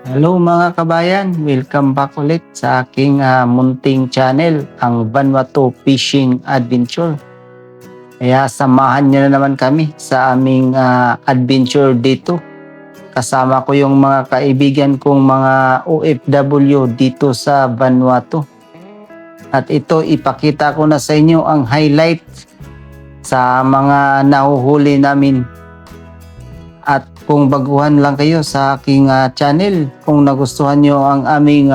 Hello mga kabayan, welcome back ulit sa aking munting channel, ang Vanuatu Fishing Adventure. Kaya samahan niyo na naman kami sa aming adventure dito. Kasama ko yung mga kaibigan kong mga OFW dito sa Vanuatu. At ito ipakita ko na sa inyo ang highlight sa mga nahuhuli namin. At kung baguhan lang kayo sa aking channel, kung nagustuhan nyo ang aming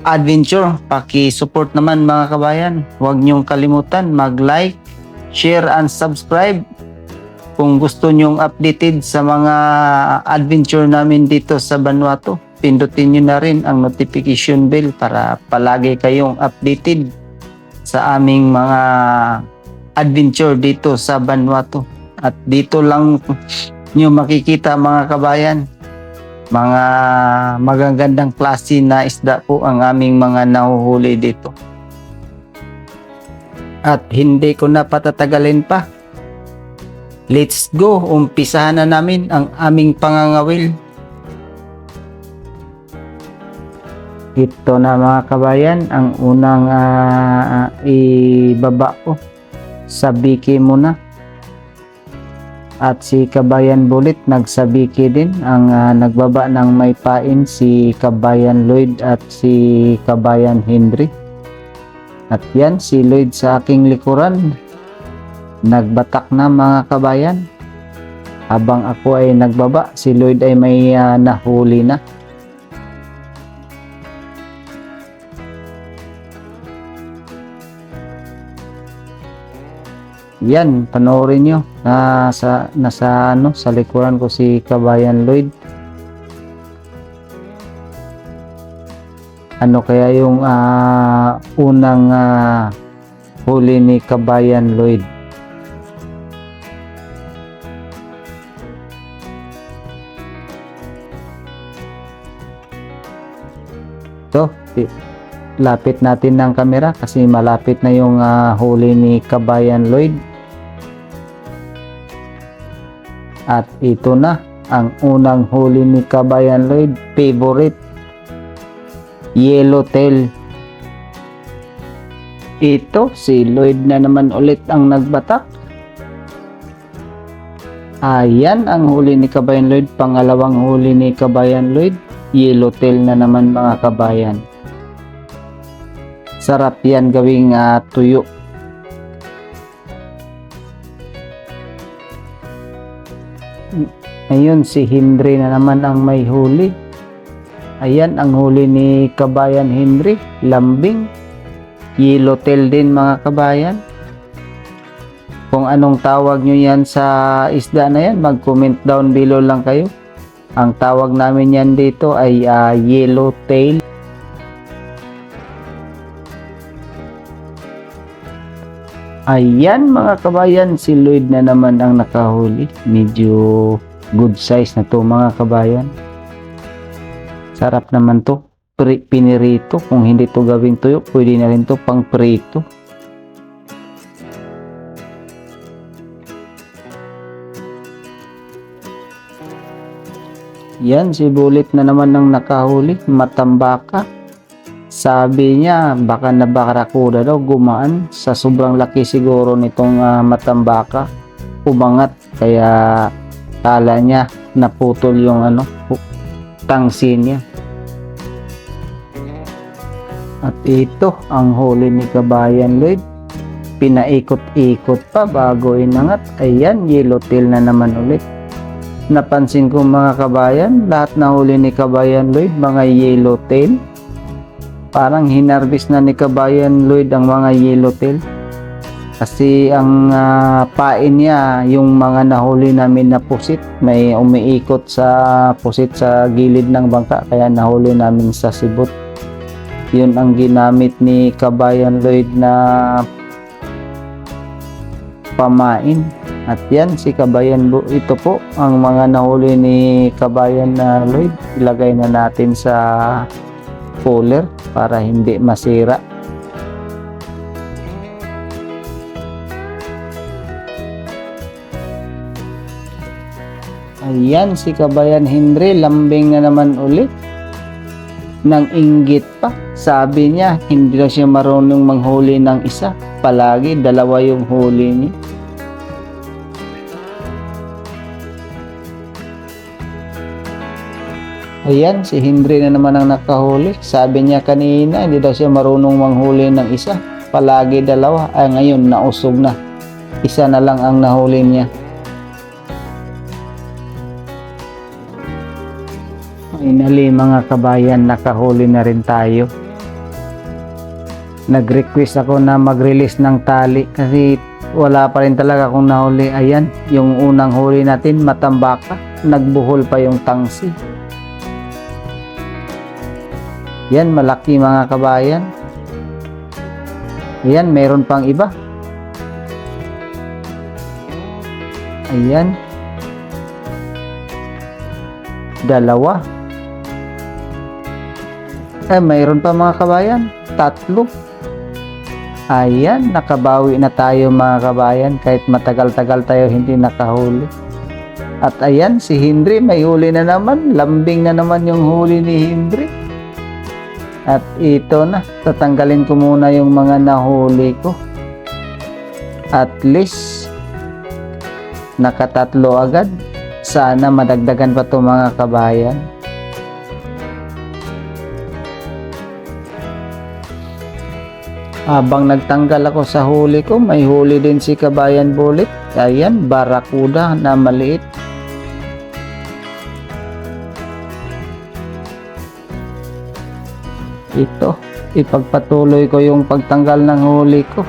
adventure, paki-support naman mga kabayan. Huwag nyong kalimutan mag-like, share, and subscribe. Kung gusto nyong updated sa mga adventure namin dito sa Vanuatu, pindutin nyo na rin ang notification bell para palagi kayong updated sa aming mga adventure dito sa Vanuatu. At dito lang nyo makikita mga kabayan, mga magagandang klase na isda po ang aming mga nahuhuli dito. At hindi ko na patatagalin pa, let's go, umpisahan na namin ang aming pangangawil. Ito na mga kabayan, ang unang ibaba ko sa biki muna. At si Kabayan Bulit nagsabiki din. Ang nagbaba ng may pain si Kabayan Lloyd at si Kabayan Henry. At yan si Lloyd sa aking likuran. Nagbatak na mga kabayan. Habang ako ay nagbaba, si Lloyd ay may nahuli na. Yan, panoorin nyo. Nasa sa likuran ko si Kabayan Lloyd. Ano kaya yung unang huli ni Kabayan Lloyd? So, lapit natin ng kamera kasi malapit na yung huli ni Kabayan Lloyd. At ito na ang unang huli ni Kabayan Lloyd, favorite, yellowtail. Ito si Lloyd na naman ulit ang nagbatak. Ayan ang huli ni Kabayan Lloyd, pangalawang huli ni Kabayan Lloyd, yellowtail na naman mga kabayan. Sarap yan gawing tuyo. Ayun, si Henry na naman ang may huli. Ayan ang huli ni Kabayan Henry, lambing, yellowtail din mga kabayan. Kung anong tawag nyo yan sa isda na yan, mag-comment down below lang kayo. Ang tawag namin yan dito ay yellowtail. Ayan mga kabayan, si Lloyd na naman ang nakahuli. Medyo good size na to mga kabayan. Sarap naman to. Pinirito. Kung hindi to gawing tuyo, pwede na rin to pang prito. Yan, si Bulit na naman ang nakahuli. Matambaka. Sabi niya, baka nabarakuda daw, gumaan. Sa sobrang laki siguro nitong matambaka. Umangat. Kaya kala niya naputol yung tangsi niya. At ito ang huli ni Kabayan Lloyd. Pinaikot-ikot pa bago inangat. Ayan, yellowtail na naman ulit. Napansin ko mga kabayan, lahat na huli ni Kabayan Lloyd mga yellowtail. Parang hinarvest na ni Kabayan Lloyd ang mga yellowtail. Kasi ang pain niya, yung mga nahuli namin na pusit, may umiikot sa pusit sa gilid ng bangka, kaya nahuli namin sa sibot. Yun ang ginamit ni Kabayan Lloyd na pamain. At yan si Kabayan, ito po ang mga nahuli ni Kabayan Lloyd. Ilagay na natin sa cooler para hindi masira. Ayan, si Kabayan Henry, lambing na naman ulit. Nang inggit pa. Sabi niya, hindi na siya marunong manghuli ng isa. Palagi, dalawa yung huli niya. Ayan, si Henry na naman ang nakahuli. Sabi niya kanina, hindi daw siya marunong manghuli ng isa. Palagi dalawa. Ay, ngayon, nausog na. Isa na lang ang nahuli niya. Finally, mga kabayan, nakahuli na rin tayo. Nag-request ako na mag-release ng tali kasi wala pa rin talaga akong nahuli. Ayan, yung unang huli natin, matambaka. Nagbuhol pa yung tangsi. Yan, malaki mga kabayan. Ayan, meron pang iba. Ayan. Dalawa. Mayroon pa mga kabayan. 3. Ayan, nakabawi na tayo mga kabayan kahit matagal-tagal tayo hindi nakahuli. At ayan, si Henry may huli na naman. Lambing na naman yung huli ni Henry. At ito na, tatanggalin ko muna yung mga nahuli ko. At least, nakatatlo agad. Sana madagdagan pa to mga kabayan. Habang nagtanggal ako sa huli ko, may huli din si Kabayan Bulit. Ayan, barakuda na maliit. Ito, ipagpatuloy ko yung pagtanggal ng huli ko.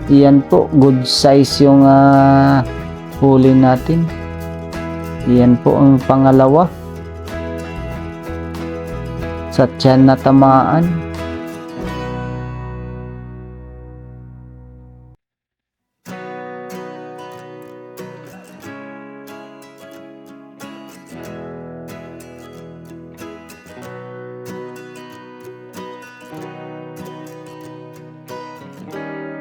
Iyan po, good size yung huli natin. Iyan po ang pangalawa. Sa tiyan na tamaan.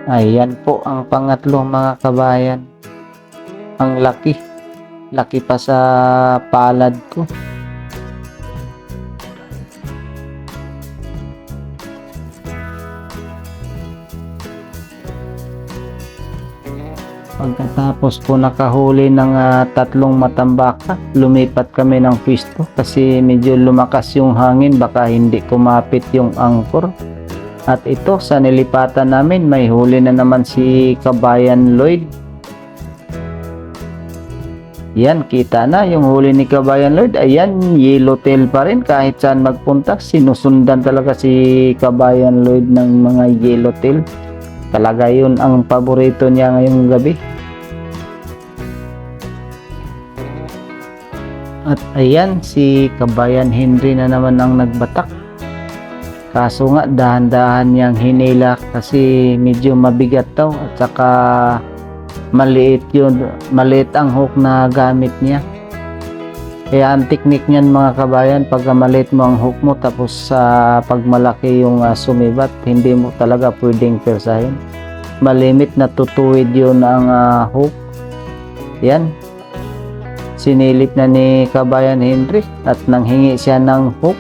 Ayan po ang pangatlo mga kabayan. Ang laki. Laki pa sa palad ko. Pagkatapos po nakahuli ng 3 matambaka, lumipat kami ng pwesto kasi medyo lumakas yung hangin, baka hindi kumapit yung angkor. At ito, sa nilipatan namin, may huli na naman si Kabayan Lloyd. Yan, kita na yung huli ni Kabayan Lloyd. Ayan, yellowtail pa rin kahit saan magpunta. Sinusundan talaga si Kabayan Lloyd ng mga yellowtail. Talaga yun ang paborito niya ngayong gabi. At ayan, si Kabayan Henry na naman ang nagbatak. Kaso nga, dahan-dahan niyang hinila kasi medyo mabigat daw at saka maliit yun. Maliit ang hook na gamit niya. Kaya ang technique niyan mga kabayan, pag maliit mo ang hook mo tapos pag malaki yung sumibat, hindi mo talaga pwedeng persahin. Malimit na tutuwid yun ang hook. Yan. Sinilip na ni Kabayan Henry at nanghingi siya ng hook.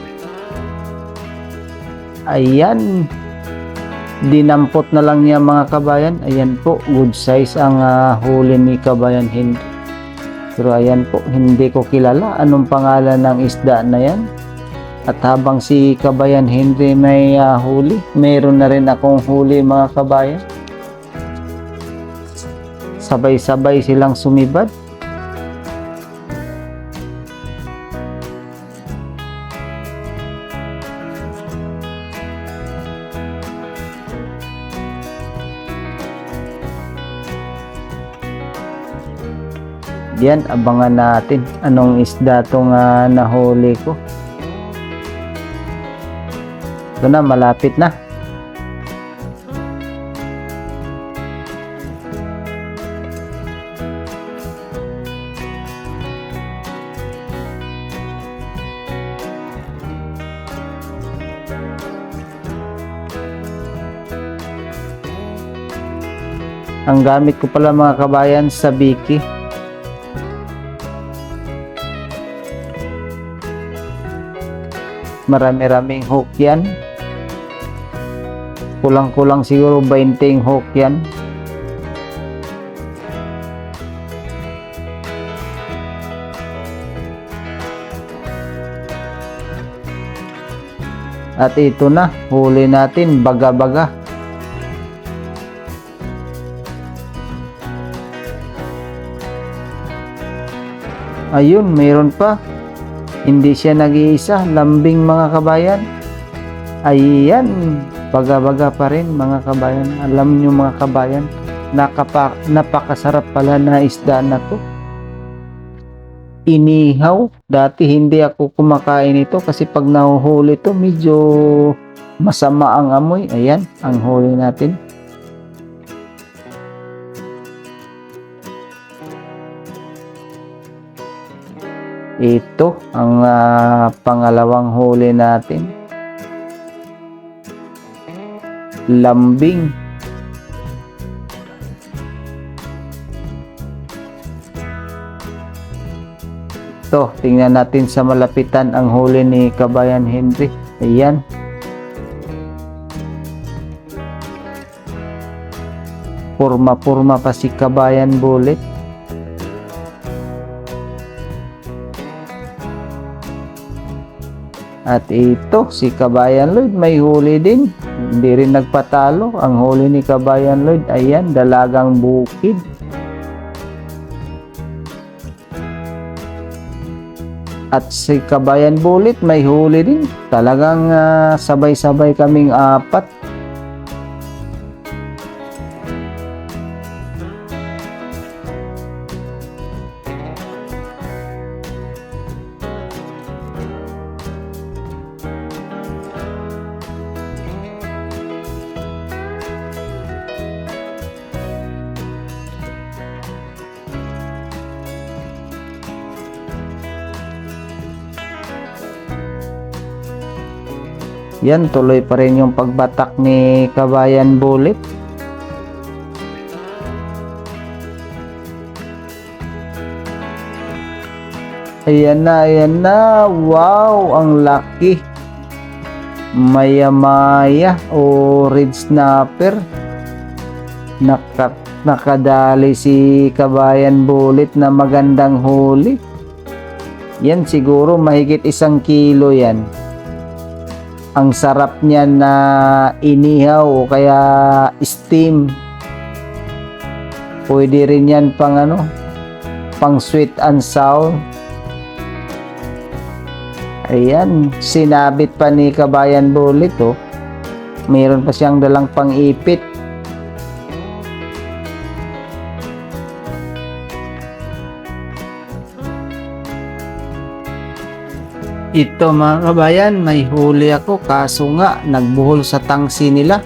Ayan, dinampot na lang niya mga kabayan. Ayan po, good size ang huli ni Kabayan Henry. Pero ayan po, hindi ko kilala anong pangalan ng isda na yan. At habang si Kabayan Henry may huli, meron na rin akong huli mga kabayan. Sabay-sabay silang sumibad. Yan, abangan natin anong isda itong nahuli ko. Ito na, malapit na. Ang gamit ko pala mga kabayan, sabiki. Marami-raming hook yan. Kulang-kulang siguro 20 hook yan. At ito na, huli natin, baga-baga. Ayun, mayroon pa. Hindi siya nag-iisa, lambing mga kabayan. Ayan, baga-baga pa rin mga kabayan. Alam nyo mga kabayan, napakasarap pala na isda na to. Inihaw. Dati hindi ako kumakain ito kasi pag nahuhuli ito medyo masama ang amoy. Ayan, ang huli natin. Ito ang pangalawang huli natin. Lambing. Ito, tingnan natin sa malapitan ang huli ni Kabayan Henry. Ayan. Purma-purma pa si Kabayan Bullet. At ito, si Kabayan Lloyd may huli din. Hindi rin nagpatalo. Ang huli ni Kabayan Lloyd, ayan, dalagang bukid. At si Kabayan Bullet may huli din. Talagang sabay-sabay kaming apat. Yan, tuloy pa rin yung pagbatak ni Kabayan Bullet. Ayan na, ayan na. Wow, ang laki. Maya-maya o red snapper. Nakadali si Kabayan Bullet na magandang huli. Yan, siguro mahigit 1 kilo yan. Ang sarap niya na inihaw o kaya steam. Pwede rin yan pang pang sweet and sour. Ayan, sinabit pa ni Kabayan Bullet oh. Mayroon pa siyang dalang pang-ipit. Ito mga kabayan, may huli ako kaso nga nagbuhol sa tangsi nila.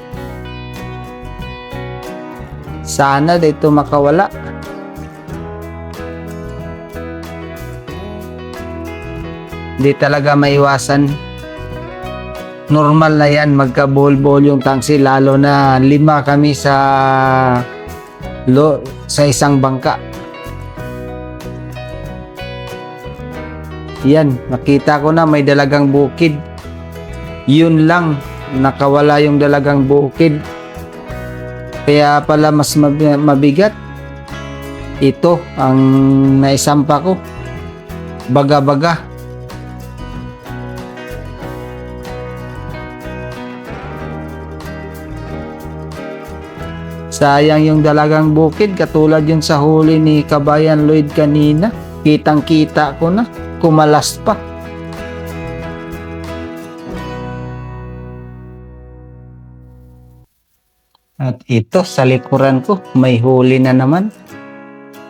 Sana dito makawala. Hindi talaga maiwasan. Normal na yan, magkabuhol-buhol yung tangsi, lalo na 5 kami sa isang bangka. Yan, nakita ko na may dalagang bukid. Yun lang, nakawala yung dalagang bukid. Kaya pala mas mabigat. Ito ang naisampa ko. Baga-baga. Sayang yung dalagang bukid, katulad yun sa huli ni Kabayan Lloyd kanina. Kitang-kita ko na. Kumalas pa. At ito sa likuran ko may huli na naman.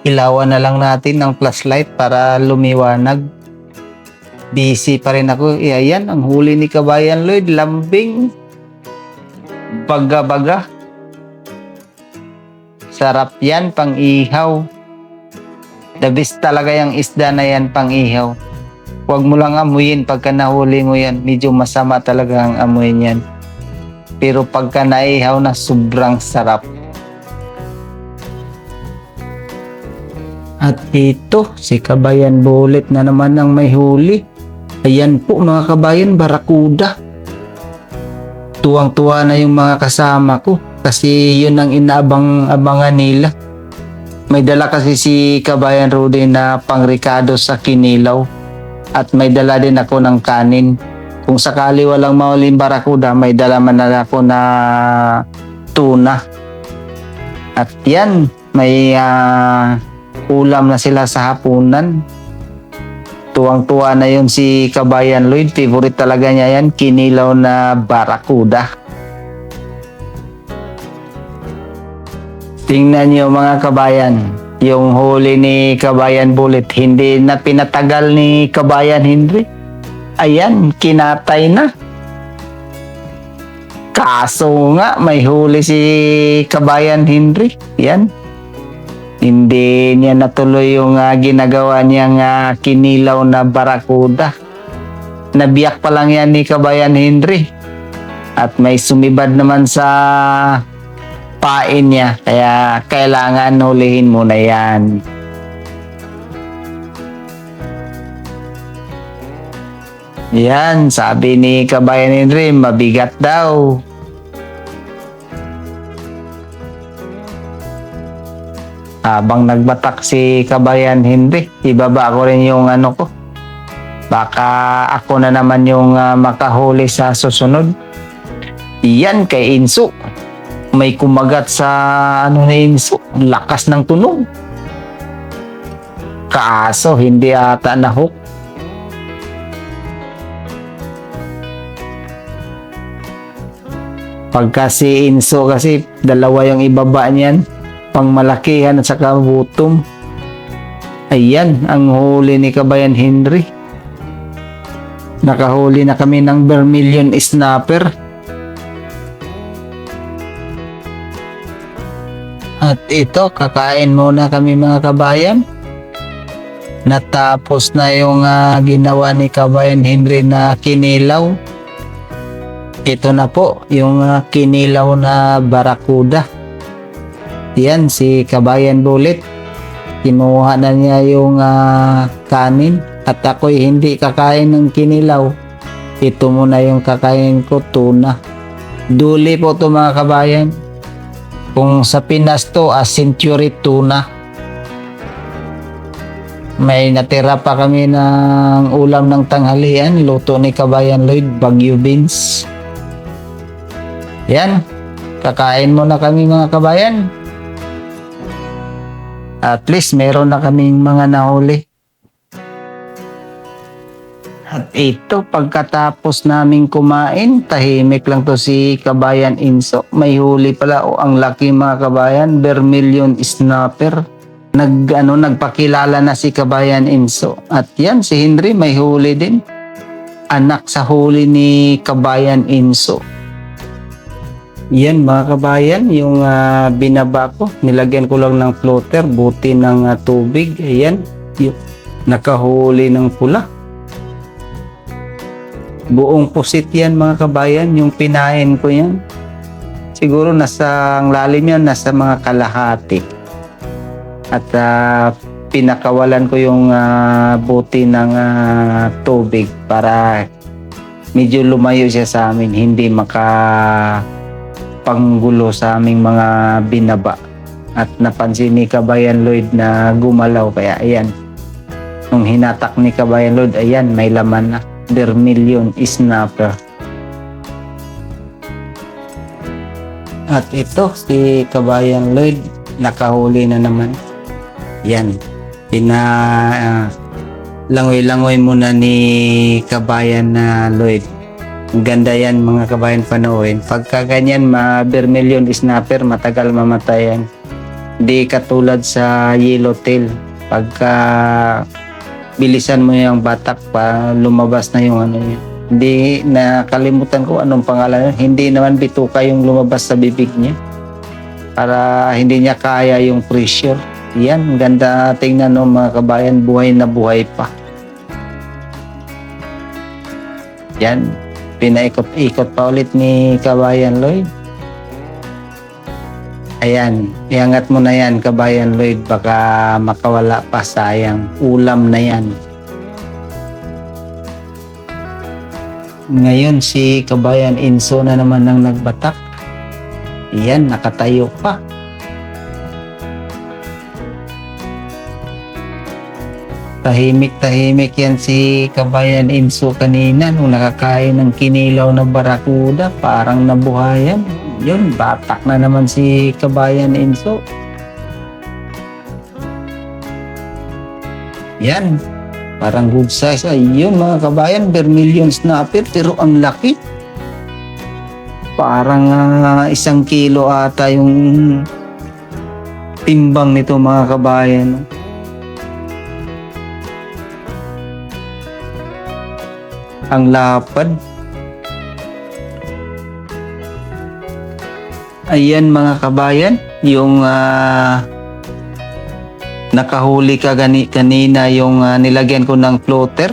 Ilawan na lang natin ng flashlight para lumiwanag. Busy pa rin ako. Ayan ang huli ni Kabayan Lloyd, lambing. Baga-baga. Sarap yan pang ihaw. The best talaga yung isda na yan pang ihaw. Huwag mo lang amuyin pagka nahuli mo yan. Medyo masama talaga ang amoy niyan. Pero pagka naihaw na, sobrang sarap. At ito, si Kabayan Bullet na naman ang may huli. Ayan po mga kabayan, barakuda. Tuwang-tuwa na yung mga kasama ko kasi yun ang inaabang-abangan nila. May dala kasi si Kabayan Rudy na pangrikado sa kinilaw at may dala din ako ng kanin. Kung sakali walang mauling barakuda, may dala man na ako na tuna. At yan, may ulam na sila sa hapunan. Tuwang-tuwa na yun si Kabayan Lloyd. Favorite talaga niya yan, kinilaw na barakuda. Tingnan niyo mga kabayan, yung huli ni Kabayan Bullet, hindi na pinatagal ni Kabayan Henry. Ayan, kinatay na. Kaso nga, may huli si Kabayan Henry. Yan. Hindi niya natuloy yung ginagawa niyang kinilaw na barakuda. Nabiyak pa lang yan ni Kabayan Henry. At may sumibad naman sa pain niya. Kaya kailangan hulihin muna yan. Yan, sabi ni Kabayan Henry, mabigat daw. Habang nagbatak si Kabayan Henry, ibaba ko rin yung ko. Baka ako na naman yung makahuli sa susunod. Yan kay Inso. May kumagat sa ni Inso. Lakas ng tunog. Kaso hindi ata na-hook. Pagka si Inso kasi dalawa yung ibaba niyan. Pangmalakihan at saka gutom. Ayan ang huli ni Kabayan Henry. Nakahuli na kami ng vermilion snapper. At ito, kakain muna kami mga kabayan. Natapos na yung ginawa ni Kabayan Henry na kinilaw. Ito na po yung kinilaw na barakuda. Yan si Kabayan Bullet, kinuha na niya yung kanin at ako'y hindi kakain ng kinilaw. Ito muna yung kakain ko, tuna. Duli po to mga kabayan. Kung sa Pinas to, century tuna. May natira pa kami ng ulam ng tanghalian, luto ni Kabayan Lloyd, Baguio beans. Yan, kakain muna kami mga kabayan. At least meron na kaming mga nahuli. At ito, pagkatapos naming kumain, tahimik lang to si Kabayan Inso. May huli pala, ang laki mga kabayan, vermilion snapper. Nagpakilala na si Kabayan Inso. At yan, si Henry may huli din. Anak sa huli ni Kabayan Inso. Yan mga kabayan, yung binaba ko, nilagyan ko lang ng floater, buti ng tubig. Ayan, nakahuli ng pula. Buong pusit yan mga kabayan, yung pinain ko yan. Siguro nasa ang lalim yan, nasa mga kalahati. At pinakawalan ko yung buti ng tubig para medyo lumayo siya sa amin, hindi panggulo sa aming mga binaba. At napansin ni Kabayan Lloyd na gumalaw, kaya ayan, nung hinatak ni Kabayan Lloyd, ayan, may laman na, vermilion snapper. At ito si Kabayan Lloyd, nakahuli na naman. Yan, langoy-langoy muna ni Kabayan Lloyd. Ganda yan mga kabayan, panoorin. Pagka ganyan, vermilion snapper, matagal mamatay yan. Di katulad sa yellowtail. Pagka bilisan mo yung batak pa, lumabas na yung yun. Hindi, nakalimutan ko anong pangalan yun. Hindi naman bituka yung lumabas sa bibig niya. Para hindi niya kaya yung pressure. Yan, ganda tingnan no mga kabayan, buhay na buhay pa. Yan. Pinaikot-ikot pa ulit ni Kabayan Lloyd. Ayan, iangat mo na yan Kabayan Lloyd, baka makawala pa, sayang. Ulam na yan. Ngayon si Kabayan Enzo na naman ang nagbatak. Yan, nakatayo pa. Tahimik yan si Kabayan Enzo kanina nung nakakain ng kinilaw na barakuda, parang nabuhayan. Yun, batak na naman si Kabayan Enzo. Yan, parang good size. Ayun mga kabayan, vermilion snapper, pero ang laki. Parang 1 kilo ata yung timbang nito mga kabayan. Ang lapad. Ayan mga kabayan, yung nakahuli ka kanina yung nilagyan ko ng floater.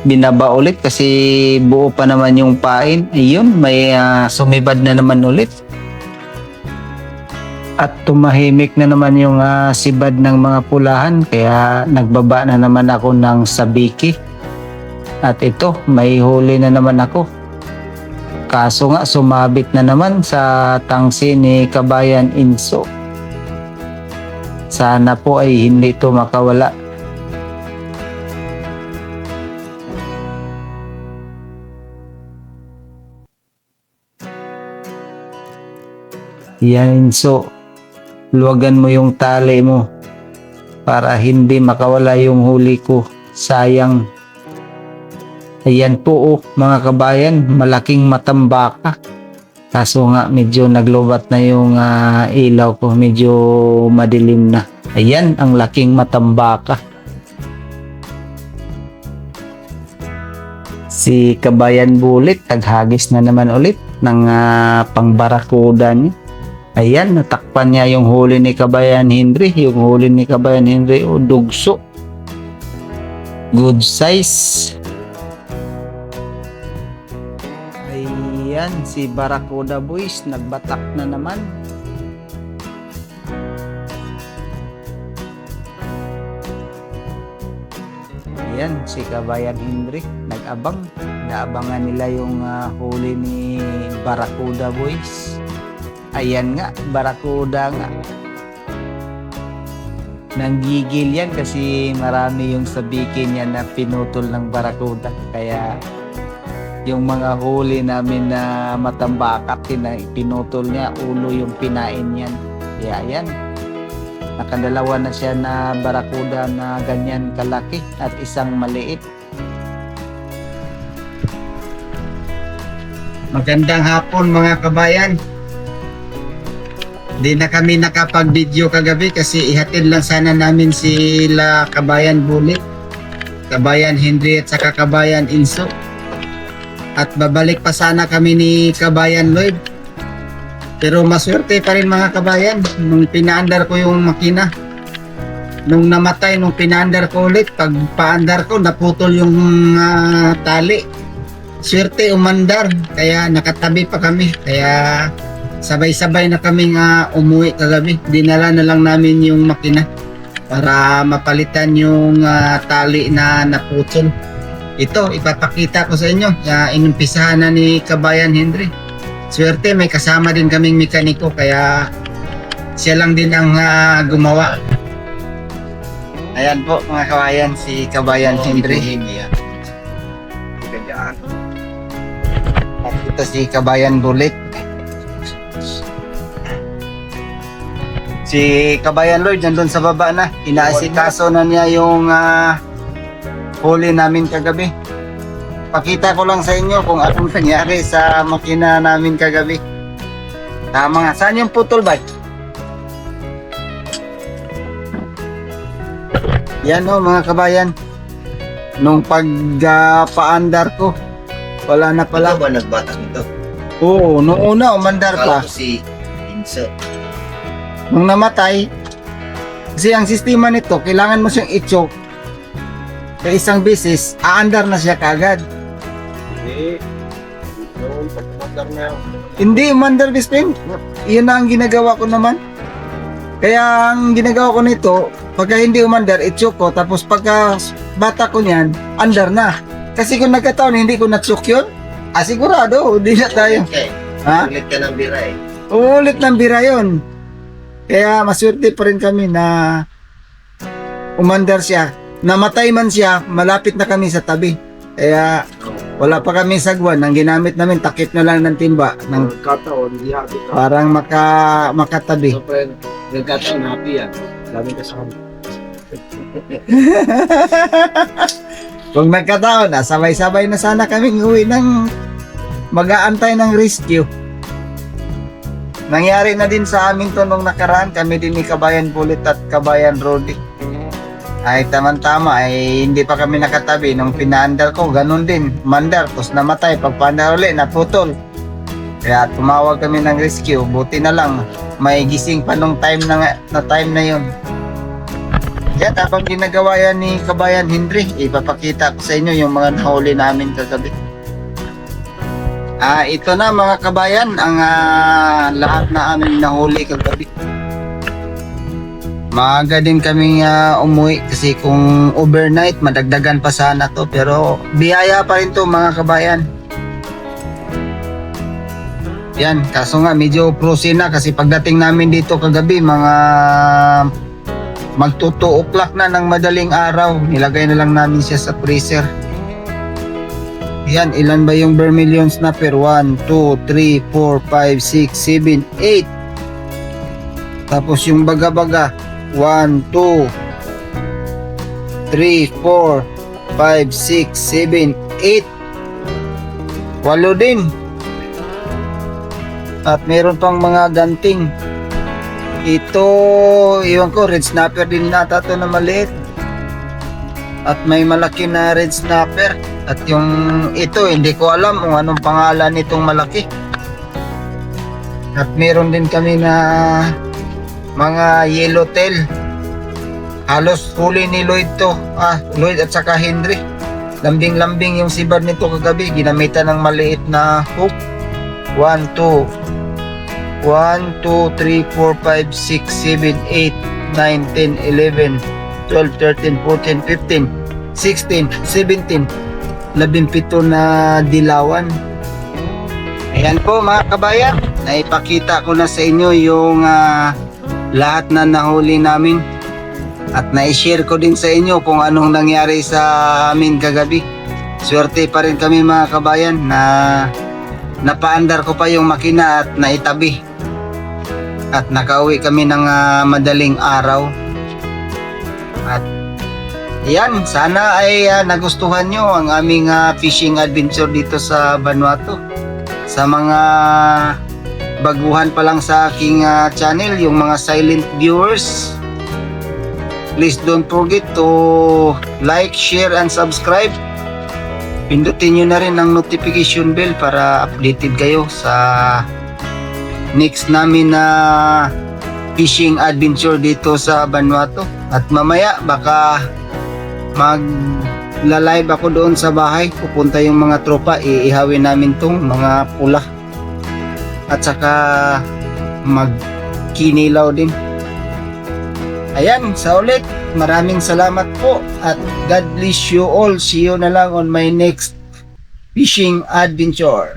Binaba ulit kasi buo pa naman yung pain. Ayun, may sumibad na naman ulit. At tumahimik na naman yung sibad ng mga pulahan, kaya nagbaba na naman ako ng sabiki. At ito, may huli na naman ako. Kaso nga, sumabit na naman sa tangsi ni Kabayan Enzo. Sana po ay hindi ito makawala. Yan Enzo, luwagan mo yung tali mo para hindi makawala yung huli ko. Sayang. Ayan po mga kabayan, malaking matambaka. Kaso nga medyo naglobat na yung ilaw ko, medyo madilim na. Ayan, ang laking matambaka. Si Kabayan Bulit, taghagis na naman ulit ng pangbarakuda niya. Ayan, natakpan niya yung huli ni Kabayan Henry. Yung huli ni Kabayan Henry, dugso. Good size. Ayan, si Barakuda Boys, nagbatak na naman. Ayan, si Kabayan Henry, nag-abang. Naabangan nila yung huli ni Barakuda Boys. Ayan nga, Barakuda nga. Nanggigil yan kasi marami yung sabikin niya na pinutol ng Barakuda. Kaya yung mga huli namin na matambakat, pinutol niya, ulo yung pinain yan. Kaya yan, nakadalawa na siya na barakuda na ganyan kalaki at isang maliit. Magandang hapon mga kabayan. Di na kami nakapag-video kagabi kasi ihatid lang sana namin sila Kabayan Bulit, Kabayan Henry at saka Kabayan Enzo. At babalik pa sana kami ni Kabayan Lloyd. Pero maswerte pa rin mga kabayan. Nung pinaandar ko yung makina, nung namatay, nung pinaandar ko ulit, pag paandar ko, naputol yung tali. Swerte umandar, kaya nakatabi pa kami. Kaya sabay-sabay na kaming umuwi kagabi. Dinala na lang namin yung makina para mapalitan yung tali na naputol. Ito, ipapakita ko sa inyo. Inumpisahan na ni Kabayan Henry. Swerte, may kasama din kaming mekaniko, kaya siya lang din ang gumawa. Ayan po mga kabayan, si Kabayan Henry. At ito si Kabayan Bulit. Si Kabayan Lloyd, nandun sa baba na. Inaasikaso na niya yung huli namin kagabi. Pakita ko lang sa inyo kung anong nangyari sa makina namin kagabi. Tama nga. Saan yung putol ba? Yan mga kabayan. Nung pagpaandar ko, wala na pala. Ito ba nagbatak nito? Oo, noong una umandar pa. Akala ko si Enzo. Nung namatay, kasi ang sistema nito, kailangan mo siyang i-choke. Sa isang bisis, aandar na siya kagad. Hindi, umandar Bisping. Iyon na ang ginagawa ko naman. Kaya ang ginagawa ko nito, pagka hindi umandar, i-choke ko. Tapos pagka bata ko niyan, andar na. Kasi kung nagkataon, hindi ko na-choke yun, Sigurado, di na tayo. Okay. Ha? Ulit ka ng bira eh. Uulit ng bira yun. Kaya maswerte pa rin kami na umandar siya. Namatay man siya, malapit na kami sa tabi. Kaya wala pa kami sagwan. Ang ginamit namin, takip na lang ng timba. Ng, Nagkataon, hindi happy ka. parang makatabi. So, friend, nagkataon, happy yan. Daming kasama. Kung nagkataon, sabay-sabay na sana kaming uwi ng mag-aantay ng rescue. Nangyari na din sa amin to nung nakaraan. Kami din ni Kabayan Bullet at Kabayan Rodi. Ay tama-tama, ay hindi pa kami nakatabi. Nung pinaandar ko, ganun din. Mandar, tapos namatay. Pagpaandar ulit, naputol. Kaya tumawag kami ng rescue. Buti na lang, may gising pa nung time na time na yun. Yan, habang ginagawa yan ni Kabayan Henry, ipapakita ko sa inyo yung mga nahuli namin kagabi. Ito na mga kabayan, ang lahat na aming nahuli kagabi. Maaga din kami umuwi kasi kung overnight, madagdagan pa sana to. Pero biyaya pa rin to mga kabayan. Yan, kaso nga medyo frozen na kasi pagdating namin dito kagabi, mga magto 2 o'clock na ng madaling araw. Nilagay na lang namin siya sa freezer. Yan, ilan ba yung vermilion snapper? 1, 2, 3, 4, 5, 6, 7, 8. Tapos yung baga-baga, 1, 2, 3, 4, 5, 6, 7, 8. 8 din. At meron pang mga ganting. Ito, iwan ko, red snapper din nata to na maliit. At may malaki na red snapper. At yung ito, hindi ko alam kung anong pangalan nitong malaki. At meron din kami na mga yellowtail. Halos huli ni Lloyd to. Lloyd at saka Henry. Lambing-lambing yung sibad nito kagabi. Ginamitan ng maliit na hook. 1, 2, 1, 2, 3, 4, 5, 6, 7, 8, 9, 10, 11, 12, 13, 14, 15, 16, 17, 17 na dilawan. Ayan po mga kabayan, naipakita ko na sa inyo yung lahat na nahuli namin at na-share ko din sa inyo kung anong nangyari sa amin kagabi. Swerte pa rin kami mga kabayan na napaandar ko pa yung makina at naitabi. At nakauwi kami ng madaling araw. At yan, sana ay nagustuhan nyo ang aming fishing adventure dito sa Vanuatu. Sa mga baguhan pa lang sa aking channel, yung mga silent viewers, please don't forget to like, share, and subscribe. Pindutin nyo na rin ang notification bell para updated kayo sa next namin na fishing adventure dito sa Vanuatu. At mamaya baka magla-live ako doon sa bahay. Pupunta yung mga tropa, iihawin namin tong mga pula. At saka magkinilaw din. Ayan, sa ulit, maraming salamat po at God bless you all. See you na lang on my next fishing adventure.